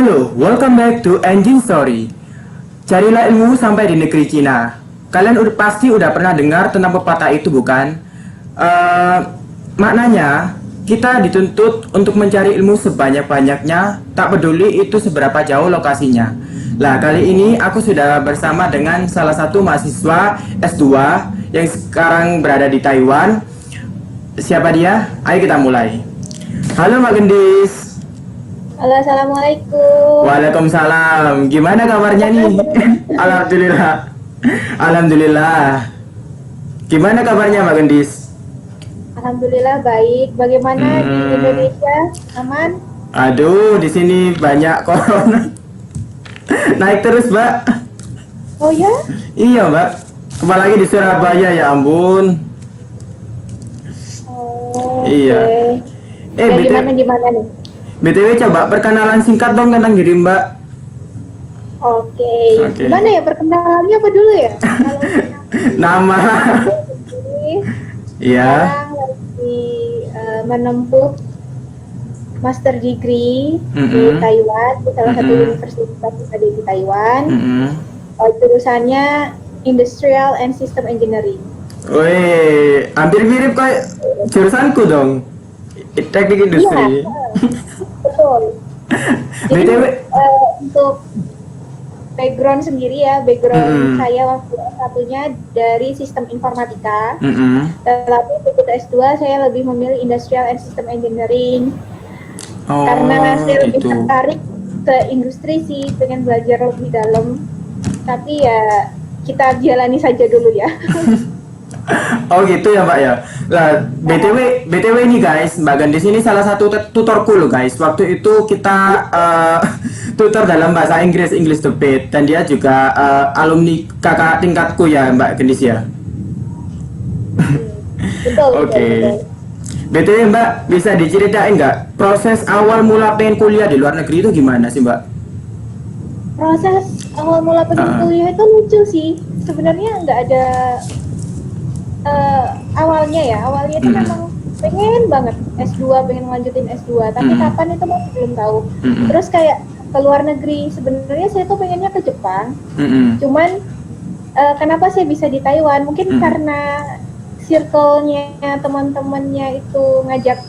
Halo, welcome back to Engine Story. Carilah ilmu sampai di negeri Cina. Kalian pasti udah pernah dengar tentang pepatah itu, bukan? Maknanya, kita dituntut untuk mencari ilmu sebanyak-banyaknya, tak peduli itu seberapa jauh lokasinya. Lah, kali ini aku sudah bersama dengan salah satu mahasiswa S2 yang sekarang berada di Taiwan. Siapa dia? Ayo kita mulai. Halo Mbak Gendis. Halo, assalamualaikum. Waalaikumsalam. Gimana kabarnya nih? Alhamdulillah. Alhamdulillah. Gimana kabarnya Mbak Gendis? Alhamdulillah baik. Bagaimana di Indonesia? Aman? Aduh, di sini banyak corona. Naik terus, Mbak. Oh ya? Iya, Mbak. Apalagi di Surabaya, ya ampun. Oh, Iya. oke. Ya, gimana nih? BTW coba perkenalan singkat dong tentang diri Mbak. Oke. Oke. Gimana ya perkenalannya apa dulu ya? Nama. Iya. Sekarang lagi menempuh master degree di Taiwan, di salah satu universitas yang ada di Taiwan. Jurusannya Industrial and System Engineering. Wih, hampir mirip kayak jurusanku dong. Teknik industri. Iya, betul. Jadi BTW, untuk background sendiri ya, saya waktu S1-nya dari sistem informatika. Tetapi untuk S2 saya lebih memilih Industrial and System Engineering. oh, Karena saya lebih gitu. tertarik ke industri sih, pengen belajar lebih dalam. Tapi ya kita jalani saja dulu ya. Oh gitu ya Mbak ya. Lah BTW ini guys, Mbak Gandis ini salah satu tutorku loh guys. Waktu itu kita tutor dalam bahasa Inggris, English to Beat, dan dia juga alumni kakak tingkatku ya Mbak Gandis ya. Betul. Oke. BTW Mbak, bisa diceritain nggak proses awal mula pengen kuliah di luar negeri itu gimana sih Mbak? Proses awal mula pengen kuliah itu lucu sih. Sebenarnya nggak ada awalnya itu memang pengen banget S2, pengen lanjutin S2, tapi kapan itu masih belum tahu. Terus kayak ke luar negeri, sebenarnya saya tuh pengennya ke Jepang. Cuman kenapa saya bisa di Taiwan? Mungkin karena circle-nya teman-temannya itu ngajak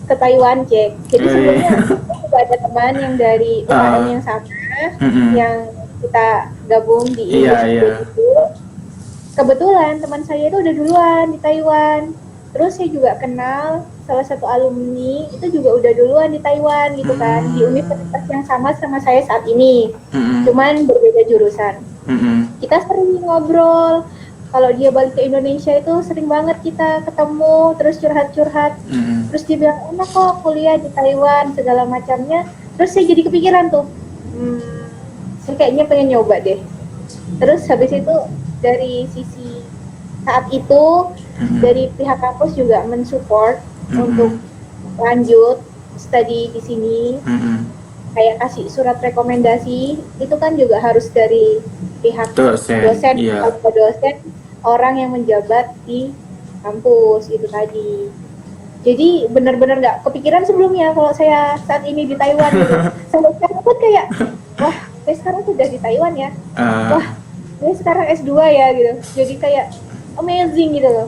ke Taiwan, Cek. Jadi sebelumnya juga ada teman yang dari UKM yang sama, yang kita gabung di Indonesia itu. Kebetulan teman saya itu udah duluan di Taiwan. Terus saya juga kenal salah satu alumni itu juga udah duluan di Taiwan gitu kan, di universitas yang sama saya saat ini. Cuman berbeda jurusan. Kita sering ngobrol. Kalau dia balik ke Indonesia itu sering banget kita ketemu, terus curhat-curhat. Terus dia bilang, enak kok kuliah di Taiwan segala macamnya. Terus saya jadi kepikiran tuh, saya kayaknya pengen nyoba deh. Terus habis itu dari sisi saat itu dari pihak kampus juga mensupport untuk lanjut studi di sini, kayak kasih surat rekomendasi. Itu kan juga harus dari pihak dosen atau dosen orang yang menjabat di kampus itu tadi. Jadi benar-benar nggak kepikiran sebelumnya kalau saya saat ini di Taiwan gitu. Sampai sekarang pun kayak, wah saya sekarang sudah di Taiwan ya, wah saya sekarang S2 ya gitu. Jadi kayak amazing gitu loh.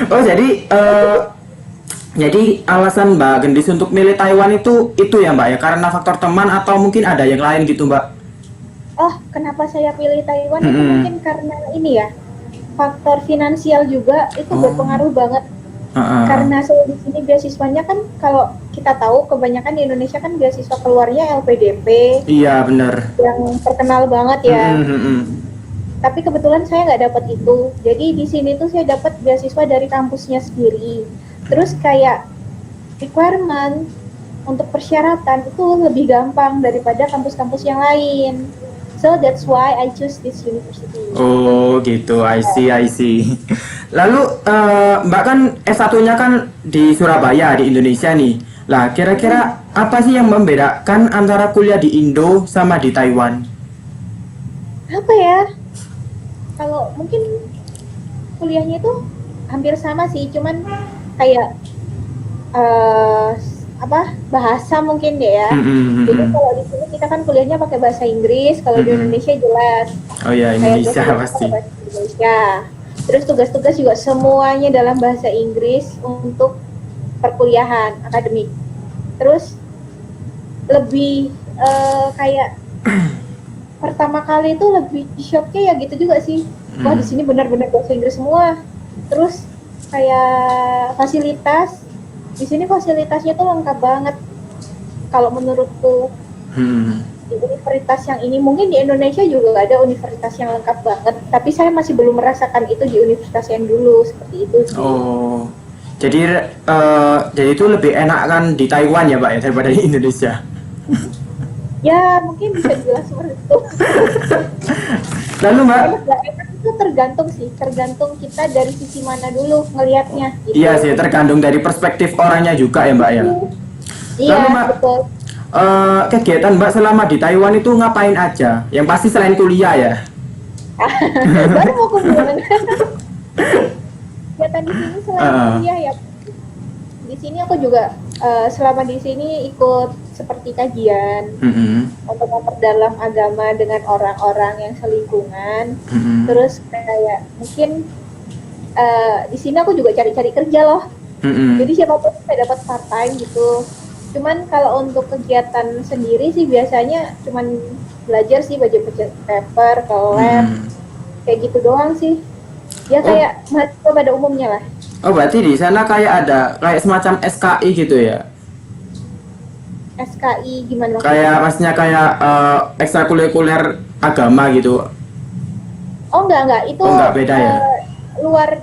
Oh jadi alasan Mbak Gendis untuk milih Taiwan itu ya Mbak ya, karena faktor teman atau mungkin ada yang lain gitu Mbak? Oh, kenapa saya pilih Taiwan itu mungkin karena ini ya, faktor finansial juga itu berpengaruh banget. Karena saya di sini beasiswanya kan, kalau kita tahu kebanyakan di Indonesia kan beasiswa keluarnya LPDP. Iya benar. Yang terkenal banget ya. Tapi kebetulan saya nggak dapat itu. Jadi di sini tuh saya dapat beasiswa dari kampusnya sendiri. Terus kayak requirement untuk persyaratan itu lebih gampang daripada kampus-kampus yang lain. So that's why I choose this university. Oh gitu, I see. Lalu Mbak kan S1-nya kan di Surabaya di Indonesia nih. Lah kira-kira apa sih yang membedakan antara kuliah di Indo sama di Taiwan? Apa ya? Kalau mungkin kuliahnya itu hampir sama sih, cuman kayak bahasa mungkin deh ya. Jadi kalau di sini kita kan kuliahnya pakai bahasa Inggris, kalau di Indonesia jelas. Oh ya, Indonesia pasti. Indonesia. Terus tugas-tugas juga semuanya dalam bahasa Inggris untuk perkuliahan akademik. Terus lebih kayak pertama kali itu lebih shocknya ya gitu juga sih. Wah, di sini benar-benar bahasa Inggris semua. Terus kayak fasilitas di sini fasilitasnya tuh lengkap banget kalau menurutku. Di universitas yang ini mungkin di Indonesia juga ada universitas yang lengkap banget, tapi saya masih belum merasakan itu di universitas yang dulu seperti itu sih. Oh, jadi itu lebih enak kan di Taiwan ya Mbak ya daripada di Indonesia? Ya mungkin bisa dibilang seperti itu. Lalu Mbak? Itu tergantung kita dari sisi mana dulu ngelihatnya. Gitu. Iya sih, tergantung dari perspektif orangnya juga ya Mbak ya. Iya, lalu, Mbak, betul. Kegiatan Mbak selama di Taiwan itu ngapain aja? Yang pasti selain kuliah ya? Baru mau bilang. Kegiatan di sini selain kuliah ya. Di sini aku juga selama di sini ikut seperti kajian untuk memperdalam agama dengan orang-orang yang selingkungan. Terus kayak mungkin di sini aku juga cari-cari kerja loh. Jadi siapapun saya dapat part time gitu. Cuman kalau untuk kegiatan sendiri sih biasanya cuman belajar sih, baca paper, ke lab, kayak gitu doang sih. Ya kayak mahasiswa pada umumnya lah. Oh berarti di sana kayak ada kayak semacam SKI gitu ya? SKI gimana maksudnya? Kayak maksudnya kayak ekstrakurikuler agama gitu? Oh enggak itu beda ya?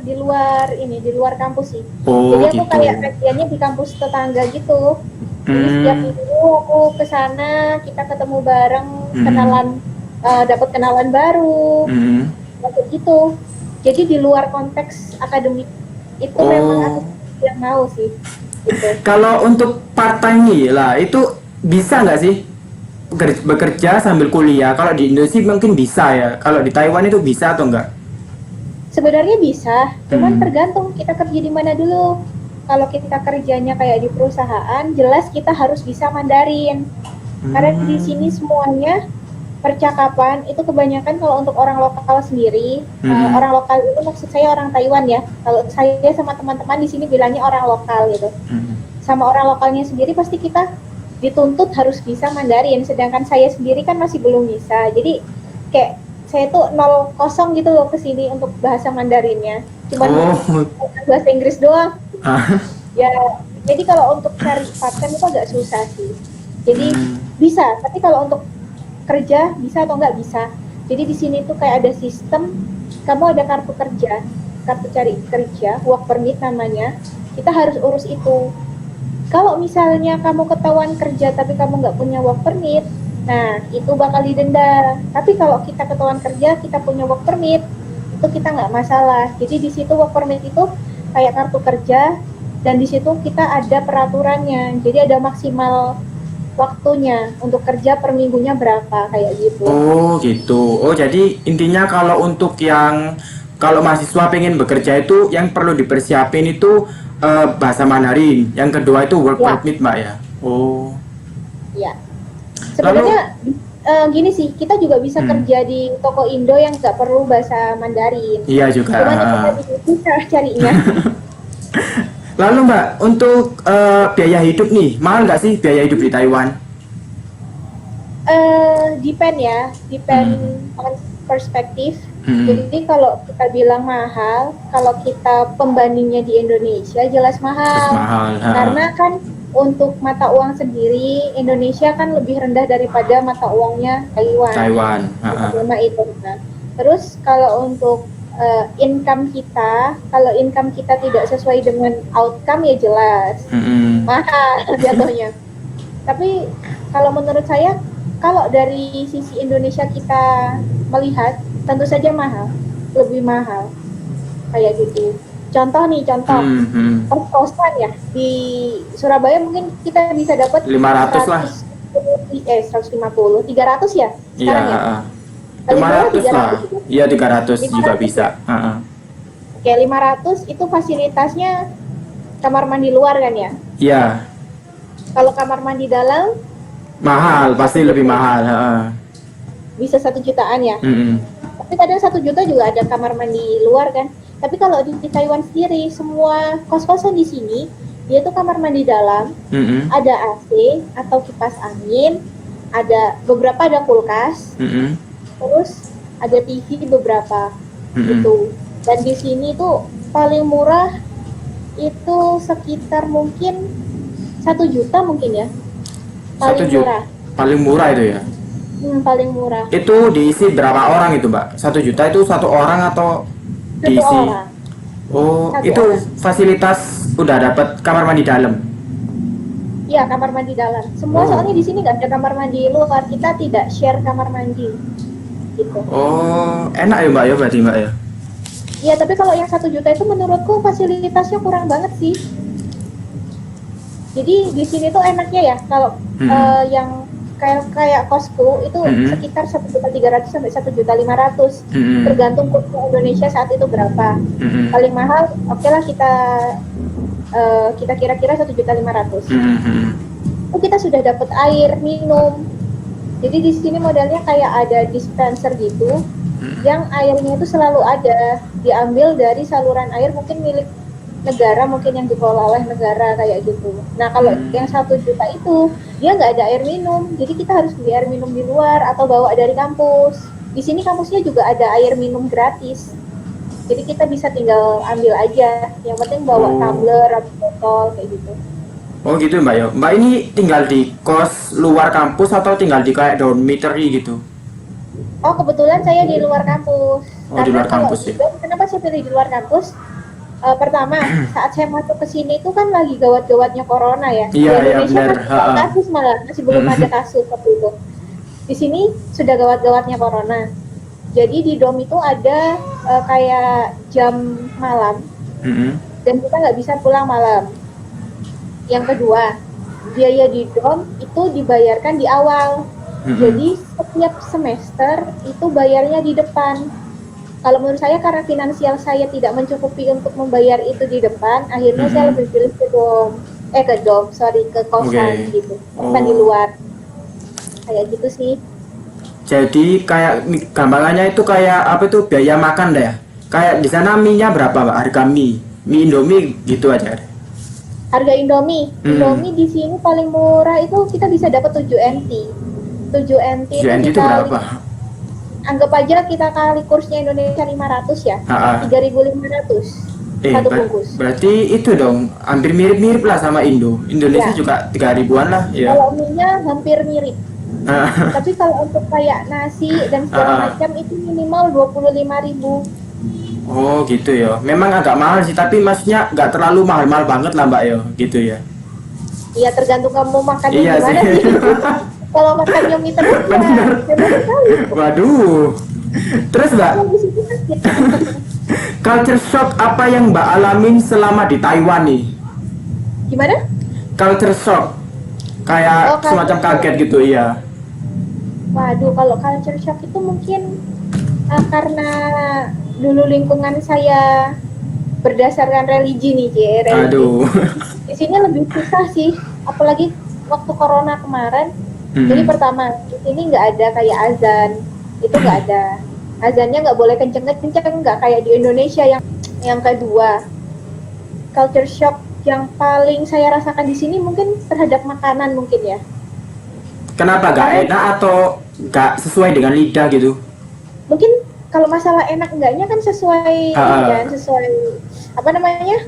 di luar kampus sih. Oh, jadi aku gitu. kayak kajiannya di kampus tetangga gitu. Jadi setiap minggu aku kesana, kita ketemu bareng, dapat kenalan baru, gitu. Jadi di luar konteks akademik itu memang aku yang mau sih. Gitu. Kalau untuk part time nih lah, itu bisa nggak sih bekerja sambil kuliah? Kalau di Indonesia mungkin bisa ya. Kalau di Taiwan itu bisa atau enggak? Sebenarnya bisa, cuman tergantung kita kerja di mana dulu. Kalau kita kerjanya kayak di perusahaan, jelas kita harus bisa Mandarin. Karena di sini semuanya percakapan itu kebanyakan kalau untuk orang lokal sendiri, orang lokal itu maksud saya orang Taiwan ya. Kalau saya sama teman-teman di sini bilangnya orang lokal gitu. Sama orang lokalnya sendiri pasti kita dituntut harus bisa Mandarin. Sedangkan saya sendiri kan masih belum bisa. Jadi kayak saya tuh 0-0 gitu loh kesini untuk bahasa Mandarinnya. Cuman bahasa Inggris doang. Ya, jadi kalau untuk cari part-time itu agak susah sih. Jadi bisa, tapi kalau untuk kerja bisa atau nggak bisa. Jadi di sini tuh kayak ada sistem, kamu ada kartu kerja, kartu cari kerja, work permit namanya. Kita harus urus itu. Kalau misalnya kamu ketahuan kerja tapi kamu nggak punya work permit, nah itu bakal didenda. Tapi kalau kita ketahuan kerja, kita punya work permit, itu kita nggak masalah. Jadi di situ work permit itu kayak kartu kerja, dan di situ kita ada peraturannya. Jadi ada maksimal waktunya untuk kerja per minggunya berapa kayak gitu. Oh gitu. Oh jadi intinya kalau untuk kalau mahasiswa pengen bekerja itu yang perlu dipersiapin itu bahasa Mandarin. Yang kedua itu work permit Mbak ya. Oh. Iya. Sebenarnya gini sih, kita juga bisa kerja di toko Indo yang nggak perlu bahasa Mandarin. Iya juga. Cuman kita bisa carinya. Lalu Mbak, untuk biaya hidup nih, mahal nggak sih biaya hidup di Taiwan? Depend on perspektif. Jadi kalau kita bilang mahal, kalau kita pembandingnya di Indonesia jelas mahal. Karena kan untuk mata uang sendiri Indonesia kan lebih rendah daripada mata uangnya Taiwan. Itu. Nah, terus kalau untuk income kita tidak sesuai dengan outcome ya jelas mahal jatuhnya. Tapi kalau menurut saya, kalau dari sisi Indonesia kita melihat, tentu saja lebih mahal kayak gitu. Contoh kos-kosan ya di Surabaya mungkin kita bisa dapat 500 lah. 150, 300 ya sekarang ya. 500 lah. Iya 300 juga bisa. Oke, 500 itu fasilitasnya kamar mandi luar kan ya? Iya. Kalau kamar mandi dalam Mahal, pasti lebih mahal. Heeh. bisa 1 jutaan ya. Mm-mm. Tapi kadang 1 juta juga ada kamar mandi luar kan. Tapi kalau di Taiwan sendiri, semua kos-kosan di sini dia tuh kamar mandi dalam, Mm-mm. ada AC atau kipas angin, ada beberapa ada kulkas, Mm-mm. terus ada TV beberapa Mm-mm. gitu. Dan di sini tuh paling murah itu sekitar mungkin 1 juta mungkin ya. Paling 1 juta. murah. Paling murah itu ya. Paling murah. Itu diisi berapa orang itu, Mbak? 1 juta itu satu orang atau Satu diisi? orang. Oh, Satu itu orang. fasilitas udah dapat kamar mandi dalam. Iya, kamar mandi dalam. Semua soalnya di sini nggak ada kamar mandi luar. Kita tidak share kamar mandi. Gitu. Oh, enak ya Mbak ya berarti Mbak ya. Iya, tapi kalau yang 1 juta itu menurutku fasilitasnya kurang banget sih. Jadi di sini tuh enaknya ya kalau yang kayak kosku itu sekitar 1.300.000 sampai 1.500.000 tergantung kurs Indonesia saat itu berapa. Paling mahal oke lah kita kira-kira 1.500.000. Itu kita sudah dapat air minum. Jadi di sini modelnya kayak ada dispenser gitu yang airnya itu selalu ada, diambil dari saluran air mungkin milik negara, mungkin yang dikelola oleh negara kayak gitu. Nah kalau yang 1 juta itu dia nggak ada air minum, jadi kita harus beli air minum di luar atau bawa dari kampus. Di sini kampusnya juga ada air minum gratis, jadi kita bisa tinggal ambil aja. Yang penting bawa tumbler atau botol kayak gitu. Oh gitu Mbak ya. Mbak ini tinggal di kos luar kampus atau tinggal di kayak dormitory gitu? Oh kebetulan saya di luar kampus. Oh di luar kampus ya. Kenapa saya pilih di luar kampus? Pertama, saat saya masuk ke sini itu kan lagi gawat-gawatnya corona ya. Iya, di Indonesia benar. kan kasus malah masih belum ada kasus waktu itu. Di sini sudah gawat-gawatnya corona. Jadi di dom itu ada kayak jam malam dan kita nggak bisa pulang malam. Yang kedua, biaya di dom itu dibayarkan di awal. Jadi setiap semester itu bayarnya di depan. Kalau menurut saya karena finansial saya tidak mencukupi untuk membayar itu di depan, akhirnya saya lebih pilih ke kosan gitu, bukan di luar. Kayak gitu sih. Jadi kayak gampangannya itu kayak apa itu biaya makan dah ya? Kayak di sana mie-nya berapa Mbak? Harga mie Indomie gitu aja. Harga Indomie di sini paling murah itu kita bisa dapat 7 NT. 7 NT itu berapa? Anggap aja kita kali kursnya Indonesia 500 ya, 3.500 satu bungkus. Berarti itu dong, hampir mirip-mirip lah sama Indonesia ya. Juga 3.000-an lah ya. Kalau mie-nya hampir mirip. Tapi kalau untuk kayak nasi dan segala macam itu minimal 25.000. Oh gitu ya, memang agak mahal sih, tapi maksudnya nggak terlalu mahal-mahal banget lah Mbak ya, gitu ya. Iya tergantung kamu makannya gimana sih. Kalau makannya mie terus ya, waduh. Terus Mbak, culture shock apa yang Mbak alamin selama di Taiwan nih? Gimana? Culture shock, kayak semacam kaget gitu ya. Waduh, kalau culture shock itu mungkin karena dulu lingkungan saya berdasarkan religi nih, religi. Aduh. Di sini lebih susah sih, apalagi waktu corona kemarin. Jadi pertama, di sini nggak ada kayak azan, itu nggak ada. Azannya nggak boleh kenceng-kenceng, nggak kayak di Indonesia. Yang kedua, culture shock yang paling saya rasakan di sini mungkin terhadap makanan mungkin ya. Kenapa nggak enak atau nggak sesuai dengan lidah gitu? Mungkin kalau masalah enak enggaknya kan sesuai dan sesuai apa namanya?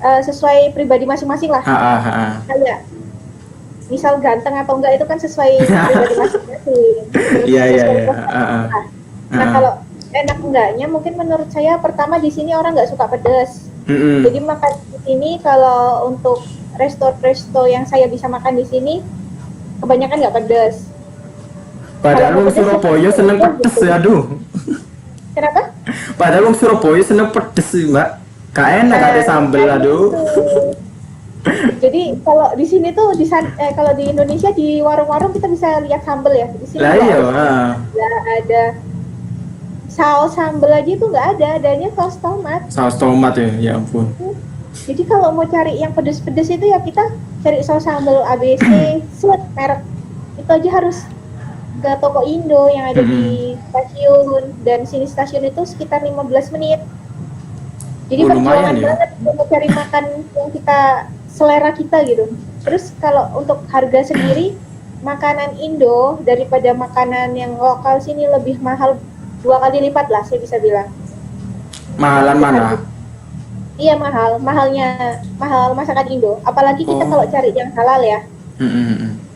Sesuai pribadi masing-masing lah. Kayak misal ganteng atau enggak itu kan sesuai pribadi masing-masing. Iya. Nah kalau enak enggaknya mungkin menurut saya pertama di sini orang nggak suka pedas. Jadi makan di sini kalau untuk resto yang saya bisa makan di sini kebanyakan nggak pedas. Padahal orang Surabaya seneng pedes ya, aduh. Kenapa? Padahal orang Surabaya seneng pedes sih Mbak. Gak enak ada sambel, aduh. Jadi kalau di sini tuh kalau di Indonesia di warung-warung kita bisa lihat sambel ya. Di sini nggak ada saus sambel aja itu nggak ada, adanya saus tomat. Saus tomat ya ampun. Jadi kalau mau cari yang pedes-pedes itu ya kita cari saus sambal ABC, set merek itu aja harus ke toko Indo yang ada di stasiun, dan sini stasiun itu sekitar 15 menit. Jadi perjuangan lumayan ya. banget untuk cari makan yang kita selera kita gitu. Terus kalau untuk harga sendiri, makanan Indo daripada makanan yang lokal sini lebih mahal 2 kali lipat lah, saya bisa bilang. Mahalan mana? Iya, mahal masakan Indo. Apalagi kita kalau cari yang halal ya,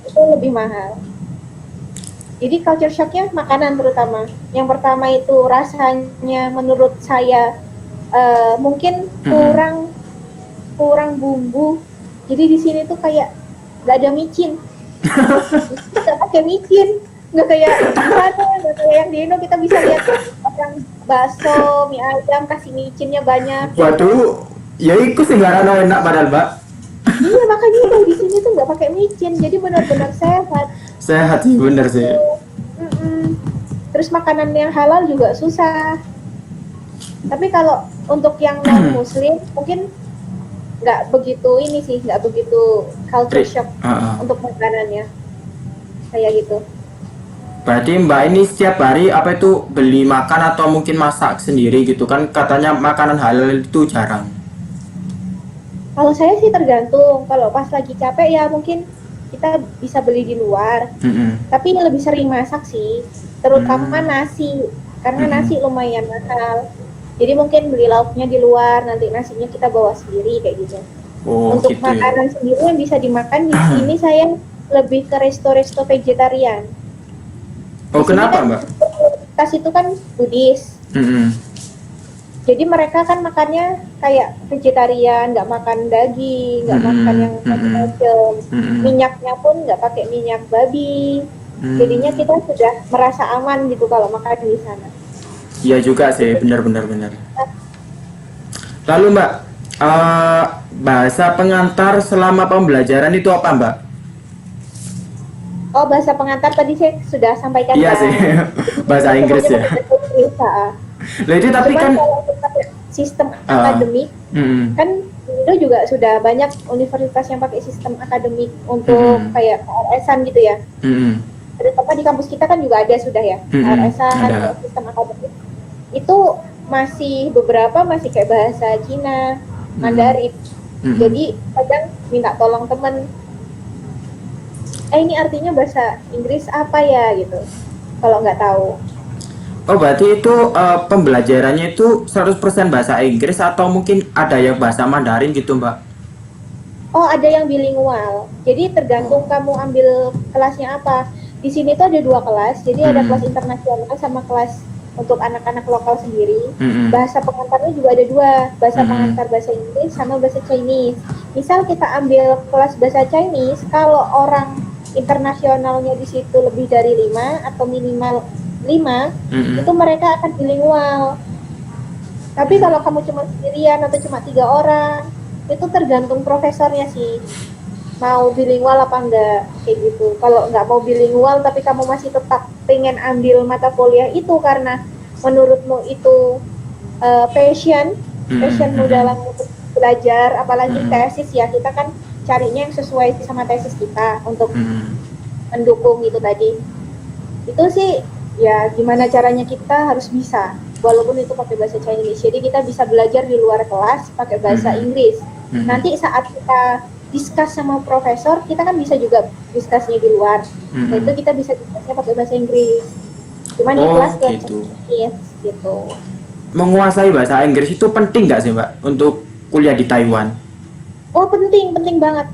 itu lebih mahal. Jadi culture shocknya makanan terutama. Yang pertama itu rasanya menurut saya mungkin kurang bumbu. Jadi di sini tuh kayak nggak ada micin, nggak pakai micin, nggak kayak yang di Indo kita bisa lihat orang bakso, mie ayam kasih micinnya banyak. Waduh, ya itu sih nggak enak padahal Mbak. Iya, makanya kalau di sini tuh nggak pakai micin, jadi benar-benar sehat. Sehat sih, bener sih. Terus makanan yang halal juga susah. Tapi kalau untuk yang non muslim mungkin nggak begitu ini sih, nggak begitu culture shock untuk makanannya kayak gitu. Berarti Mbak ini setiap hari apa itu beli makan atau mungkin masak sendiri gitu kan, katanya makanan halal itu jarang. Kalau saya sih tergantung, kalau pas lagi capek ya mungkin kita bisa beli di luar, tapi lebih sering masak sih, terutama nasi, karena nasi lumayan mahal. Jadi mungkin beli lauknya di luar, nanti nasinya kita bawa sendiri kayak gitu. Untuk gitu makanan sendiri yang bisa dimakan di sini saya lebih ke resto-resto vegetarian. Oh, kenapa kan, Mbak? Tas itu kan Buddhis. Jadi mereka kan makannya kayak vegetarian, nggak makan daging, nggak makan yang macam-macam. Minyaknya pun nggak pakai minyak babi. Jadinya kita sudah merasa aman gitu kalau makan di sana. Iya juga sih, benar. Lalu Mbak, bahasa pengantar selama pembelajaran itu apa Mbak? Oh, bahasa pengantar tadi saya sudah sampaikan. Iya sih, bahasa Inggris ya. Lah itu tapi kan sistem akademik kan itu juga sudah banyak universitas yang pakai sistem akademik untuk kayak KRS-an gitu ya. Terutama di kampus kita kan juga ada sudah ya KRS-an, sistem akademik. Itu masih beberapa masih kayak bahasa Cina, Mandarin. Jadi kadang minta tolong temen, ini artinya bahasa Inggris apa ya gitu, kalau nggak tahu. Oh, berarti itu pembelajarannya itu 100% bahasa Inggris atau mungkin ada yang bahasa Mandarin gitu, Mbak? Oh, ada yang bilingual. Jadi tergantung kamu ambil kelasnya apa. Di sini tuh ada 2 kelas. Jadi ada kelas internasional sama kelas untuk anak-anak lokal sendiri. Bahasa pengantarnya juga ada 2, bahasa pengantar bahasa Inggris sama bahasa Chinese. Misal kita ambil kelas bahasa Chinese, kalau orang internasionalnya di situ lebih dari 5 atau minimal 5, itu mereka akan bilingual. Tapi kalau kamu cuma sendirian atau cuma 3 orang, itu tergantung profesornya sih, mau bilingual apa enggak, kayak gitu. Kalau nggak mau bilingual tapi kamu masih tetap pengen ambil mata kuliah itu karena menurutmu itu passionmu dalam belajar, apalagi tesis ya, kita kan carinya yang sesuai sama tesis kita untuk mendukung itu tadi. Itu sih ya gimana caranya kita harus bisa, walaupun itu pakai bahasa Chinese. Jadi kita bisa belajar di luar kelas pakai bahasa Inggris. Nanti saat kita discuss sama profesor, kita kan bisa juga discussnya di luar. Nah, itu kita bisa discussnya pakai bahasa Inggris. Cuman di kelas gitu. Gitu. Menguasai bahasa Inggris itu penting nggak sih Mbak untuk kuliah di Taiwan? Oh, penting banget.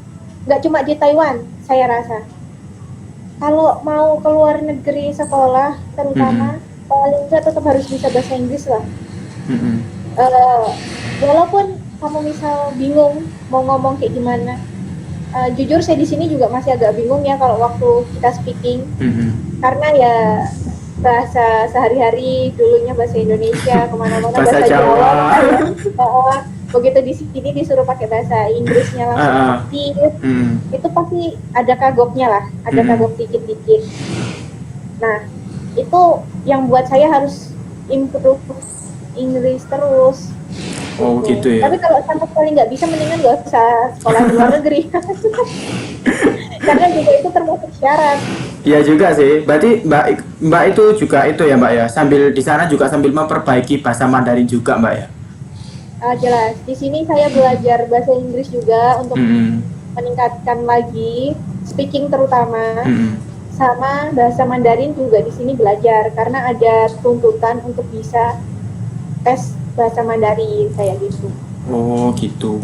Nggak cuma di Taiwan, saya rasa. Kalau mau keluar negeri sekolah, terutama paling nggak tetap harus bisa bahasa Inggris lah. Walaupun kamu misal bingung mau ngomong kayak gimana, jujur saya di sini juga masih agak bingung ya kalau waktu kita speaking, karena ya bahasa sehari-hari dulunya bahasa Indonesia, kemana-mana bahasa Jawa. Begitu di sini disuruh pakai bahasa Inggrisnya langsung aktif, itu pasti ada kagoknya lah, ada kagok dikit-dikit. Nah, itu yang buat saya harus improve Inggris terus. Oh gitu ya. Tapi kalau sama sekali nggak bisa, mendingan nggak usah sekolah di luar negeri. Karena juga itu termasuk syarat. Iya juga sih. Berarti Mbak itu juga itu ya Mbak ya. Sambil di sana juga sambil memperbaiki bahasa Mandarin juga Mbak ya. Jelas. Di sini saya belajar bahasa Inggris juga untuk meningkatkan lagi speaking terutama. Sama bahasa Mandarin juga di sini belajar karena ada tuntutan untuk bisa tes bahasa Mandarin kayak gitu. Oh gitu.